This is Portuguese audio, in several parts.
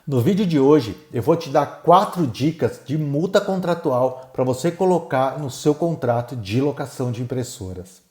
No vídeo de hoje eu vou te dar 4 dicas de multa contratual para você colocar no seu contrato de locação de impressoras.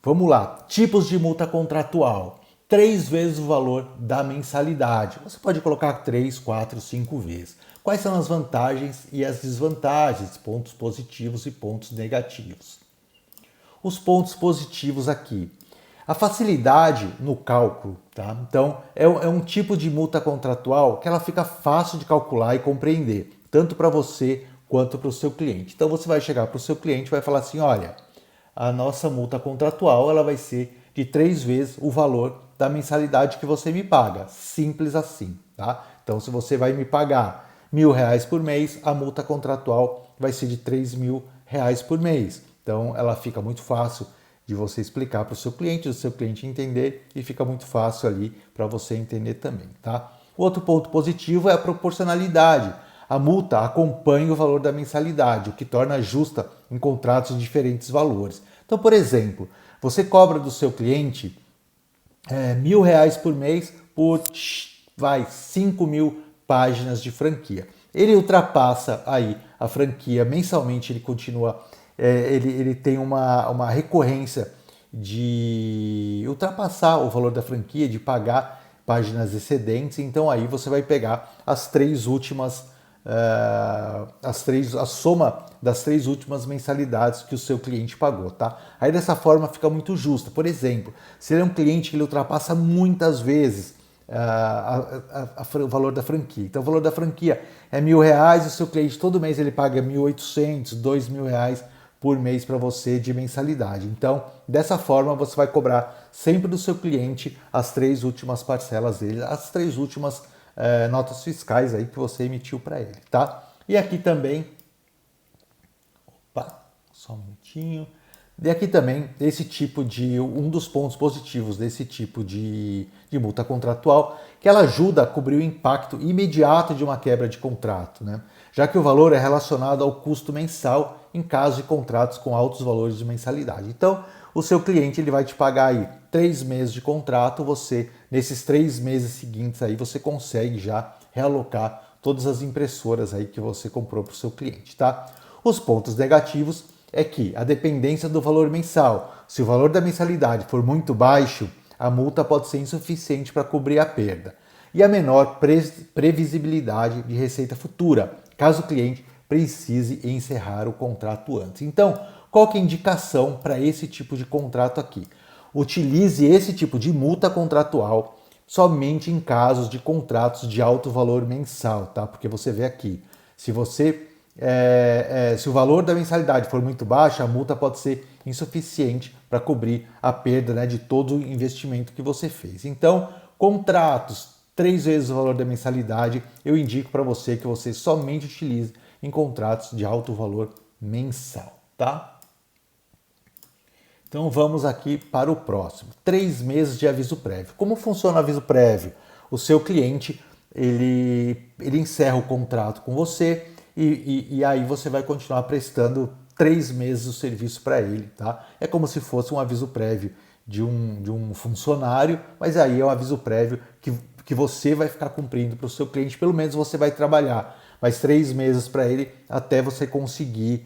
Vamos lá, tipos de multa contratual. 3 vezes o valor da mensalidade. Você pode colocar 3, 4, 5 vezes. Quais são as vantagens e as desvantagens, pontos positivos e pontos negativos? Os pontos positivos aqui. A facilidade no cálculo, tá? Então, é um tipo de multa contratual que ela fica fácil de calcular e compreender, tanto para você quanto para o seu cliente. Então, você vai chegar para o seu cliente e vai falar assim, olha, a nossa multa contratual ela vai ser de 3 vezes o valor da mensalidade que você me paga. Simples assim, tá? Então, se você vai me pagar R$ 1.000 por mês, a multa contratual vai ser de R$ 3.000 por mês. Então, ela fica muito fácil de você explicar para o seu cliente entender e fica muito fácil ali para você entender também, tá? O outro ponto positivo é a proporcionalidade. A multa acompanha o valor da mensalidade, o que torna justa em contratos de diferentes valores. Então, por exemplo, você cobra do seu cliente R$ 1.000 por mês por 5.000 páginas de franquia. Ele ultrapassa aí a franquia mensalmente, ele continua, ele tem uma recorrência de ultrapassar o valor da franquia, de pagar páginas excedentes, então aí você vai pegar as 3 últimas, a soma das 3 últimas mensalidades que o seu cliente pagou, tá? Aí dessa forma fica muito justa. Por exemplo, se ele é um cliente que ele ultrapassa muitas vezes o valor da franquia. Então o valor da franquia é R$ 1.000 e o seu cliente todo mês ele paga 1.800, R$ 2.000 por mês para você de mensalidade. Então, dessa forma você vai cobrar sempre do seu cliente as 3 últimas parcelas dele, as 3 últimas notas fiscais aí que você emitiu para ele, tá? E aqui também, só um minutinho. E aqui também, um dos pontos positivos desse tipo de multa contratual, que ela ajuda a cobrir o impacto imediato de uma quebra de contrato, né? Já que o valor é relacionado ao custo mensal em caso de contratos com altos valores de mensalidade. Então, o seu cliente ele vai te pagar aí 3 meses de contrato, você, nesses 3 meses seguintes aí, você consegue já realocar todas as impressoras aí que você comprou para o seu cliente, tá? Os pontos negativos é que a dependência do valor mensal, se o valor da mensalidade for muito baixo, a multa pode ser insuficiente para cobrir a perda. E a menor previsibilidade de receita futura, caso o cliente precise encerrar o contrato antes. Então, qual que é a indicação para esse tipo de contrato aqui? Utilize esse tipo de multa contratual somente em casos de contratos de alto valor mensal, tá? Porque você vê aqui, se o valor da mensalidade for muito baixo, a multa pode ser insuficiente para cobrir a perda, né, de todo o investimento que você fez. Então, contratos 3 vezes o valor da mensalidade, eu indico para você que você somente utilize em contratos de alto valor mensal, tá? Então vamos aqui para o próximo. 3 meses de aviso prévio. Como funciona o aviso prévio? O seu cliente ele encerra o contrato com você e aí você vai continuar prestando 3 meses o serviço para ele, tá? É como se fosse um aviso prévio de um funcionário, mas aí é um aviso prévio que você vai ficar cumprindo para o seu cliente, pelo menos você vai trabalhar mais 3 meses para ele até você conseguir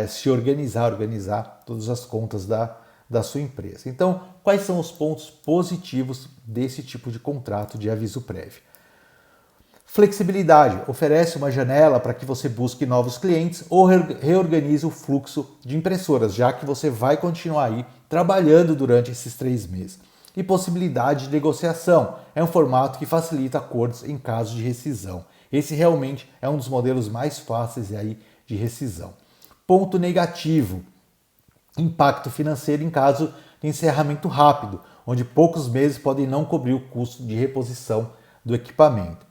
se organizar todas as contas da sua empresa. Então, quais são os pontos positivos desse tipo de contrato de aviso prévio? Flexibilidade, oferece uma janela para que você busque novos clientes ou reorganize o fluxo de impressoras, já que você vai continuar aí trabalhando durante esses 3 meses. E possibilidade de negociação, é um formato que facilita acordos em caso de rescisão. Esse realmente é um dos modelos mais fáceis aí de rescisão. Ponto negativo, impacto financeiro em caso de encerramento rápido, onde poucos meses podem não cobrir o custo de reposição do equipamento.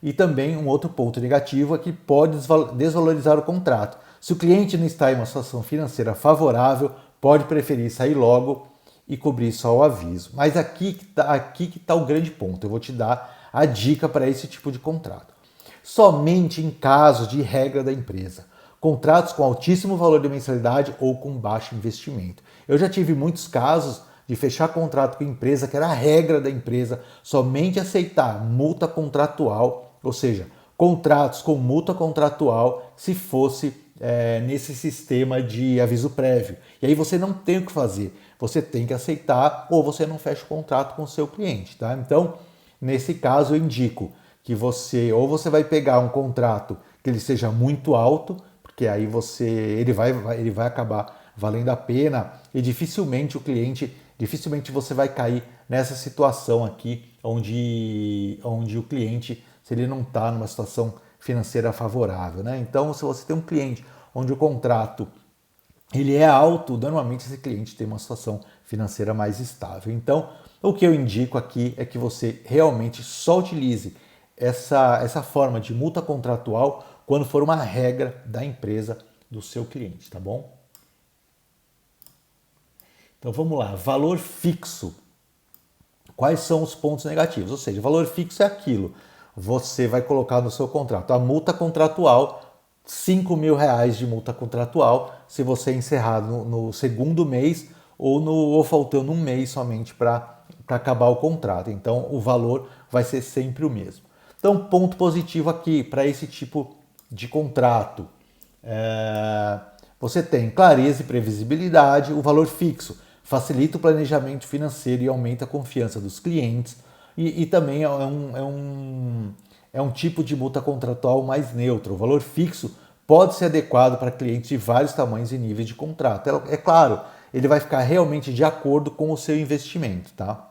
E também um outro ponto negativo é que pode desvalorizar o contrato. Se o cliente não está em uma situação financeira favorável, pode preferir sair logo e cobrir só o aviso. Mas aqui que está o grande ponto. Eu vou te dar a dica para esse tipo de contrato. Somente em casos de regra da empresa. Contratos com altíssimo valor de mensalidade ou com baixo investimento. Eu já tive muitos casos de fechar contrato com a empresa, que era a regra da empresa, somente aceitar multa contratual, ou seja, contratos com multa contratual, se fosse nesse sistema de aviso prévio. E aí você não tem o que fazer, você tem que aceitar ou você não fecha o contrato com o seu cliente, tá? Então, nesse caso, eu indico que você vai pegar um contrato que ele seja muito alto, porque aí ele vai acabar valendo a pena e dificilmente você vai cair nessa situação aqui onde o cliente, se ele não está numa situação financeira favorável, né? Então, se você tem um cliente onde o contrato ele é alto, normalmente esse cliente tem uma situação financeira mais estável. Então, o que eu indico aqui é que você realmente só utilize essa forma de multa contratual quando for uma regra da empresa do seu cliente, tá bom? Então vamos lá, valor fixo. Quais são os pontos negativos? Ou seja, o valor fixo é aquilo. Você vai colocar no seu contrato a multa contratual, R$ 5.000 de multa contratual, se você encerrar no segundo mês ou faltando um mês somente para acabar o contrato. Então o valor vai ser sempre o mesmo. Então, ponto positivo aqui para esse tipo de contrato. Você tem clareza e previsibilidade, o valor fixo facilita o planejamento financeiro e aumenta a confiança dos clientes. E também é um tipo de multa contratual mais neutro. O valor fixo pode ser adequado para clientes de vários tamanhos e níveis de contrato. É claro, ele vai ficar realmente de acordo com o seu investimento, tá?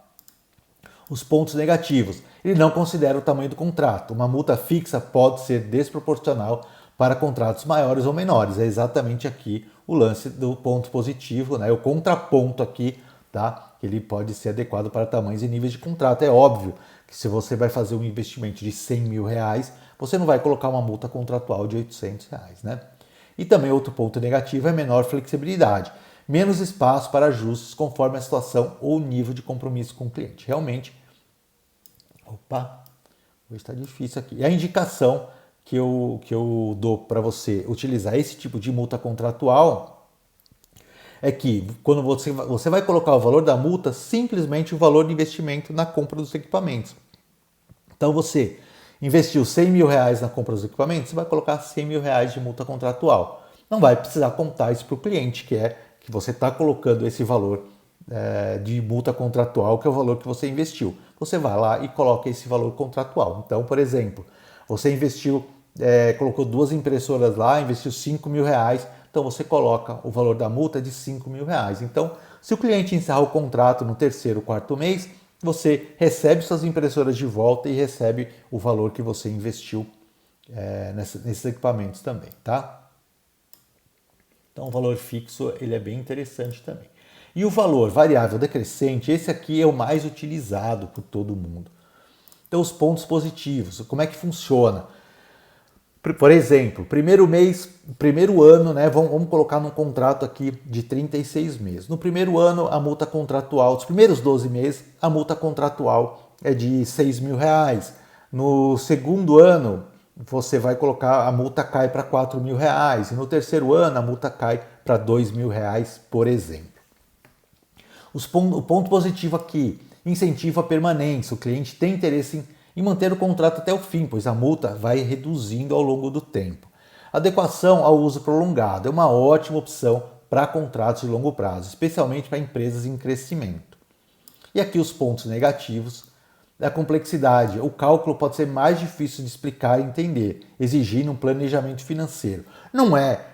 Os pontos negativos. Ele não considera o tamanho do contrato. Uma multa fixa pode ser desproporcional para contratos maiores ou menores. É exatamente aqui o lance do ponto positivo, né? O contraponto aqui, tá? Ele pode ser adequado para tamanhos e níveis de contrato. É óbvio que se você vai fazer um investimento de R$ 100.000, você não vai colocar uma multa contratual de R$ 800, né? E também outro ponto negativo é menor flexibilidade. Menos espaço para ajustes conforme a situação ou o nível de compromisso com o cliente. Realmente, hoje está difícil aqui. E a indicação que eu dou para você utilizar esse tipo de multa contratual é que quando você vai colocar o valor da multa, simplesmente o valor de investimento na compra dos equipamentos. Então você investiu R$ 100.000 na compra dos equipamentos, você vai colocar R$ 100.000 de multa contratual. Não vai precisar contar isso para o cliente, que você está colocando esse valor de multa contratual, que é o valor que você investiu. Você vai lá e coloca esse valor contratual. Então, por exemplo, você investiu, colocou 2 impressoras lá, investiu R$ 5.000, então você coloca o valor da multa de R$ 5.000. Então, se o cliente encerrar o contrato no terceiro, quarto mês, você recebe suas impressoras de volta e recebe o valor que você investiu nesses equipamentos também, tá? Então o valor fixo ele é bem interessante também. E o valor variável decrescente, esse aqui é o mais utilizado por todo mundo. Então os pontos positivos, como é que funciona? Por exemplo, primeiro ano, né? Vamos colocar num contrato aqui de 36 meses. No primeiro ano, a multa contratual, os primeiros 12 meses, a multa contratual é de R$ 6.000. No segundo ano, você vai colocar, a multa cai para R$ 4.000. E no terceiro ano, a multa cai para R$ 2.000, por exemplo. O ponto positivo aqui, incentivo à permanência. O cliente tem interesse em manter o contrato até o fim, pois a multa vai reduzindo ao longo do tempo. Adequação ao uso prolongado é uma ótima opção para contratos de longo prazo, especialmente para empresas em crescimento. E aqui os pontos negativos. A complexidade. O cálculo pode ser mais difícil de explicar e entender, exigindo um planejamento financeiro. Não é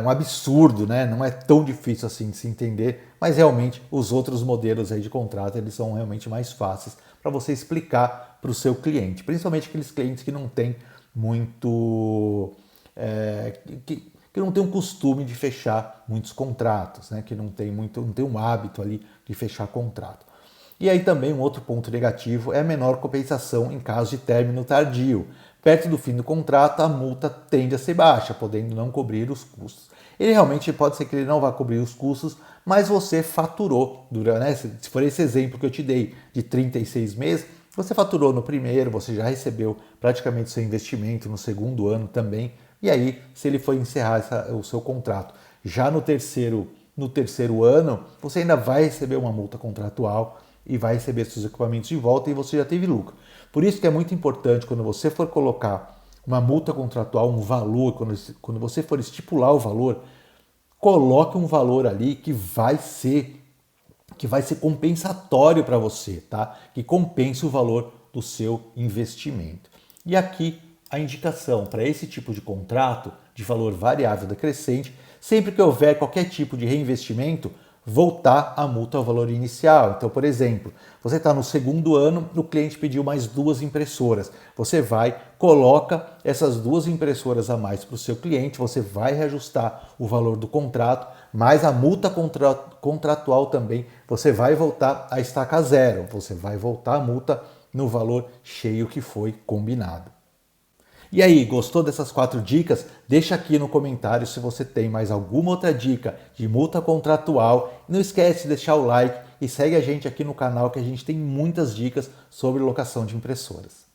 um absurdo, né? Não é tão difícil assim de se entender, mas realmente os outros modelos aí de contrato eles são realmente mais fáceis para você explicar para o seu cliente, principalmente aqueles clientes que não têm muito que não tem um costume de fechar muitos contratos, né? Que não tem um hábito ali de fechar contrato. E aí também um outro ponto negativo é a menor compensação em caso de término tardio. Perto do fim do contrato, a multa tende a ser baixa, podendo não cobrir os custos. Ele realmente pode ser que ele não vá cobrir os custos, mas você faturou, né? Se for esse exemplo que eu te dei de 36 meses, você faturou no primeiro, você já recebeu praticamente seu investimento no segundo ano também, e aí se ele for encerrar o seu contrato já no terceiro no terceiro ano, você ainda vai receber uma multa contratual e vai receber seus equipamentos de volta e você já teve lucro. Por isso que é muito importante quando você for colocar uma multa contratual, um valor, quando você for estipular o valor, coloque um valor ali que vai ser compensatório para você, tá? Que compense o valor do seu investimento. E aqui a indicação para esse tipo de contrato de valor variável decrescente, sempre que houver qualquer tipo de reinvestimento, voltar a multa ao valor inicial. Então, por exemplo, você está no segundo ano, o cliente pediu mais 2 impressoras. Você vai, coloca essas 2 impressoras a mais para o seu cliente, você vai reajustar o valor do contrato, mas a multa contratual também, você vai voltar a estaca zero, você vai voltar a multa no valor cheio que foi combinado. E aí, gostou dessas 4 dicas? Deixa aqui no comentário se você tem mais alguma outra dica de multa contratual. Não esquece de deixar o like e segue a gente aqui no canal que a gente tem muitas dicas sobre locação de impressoras.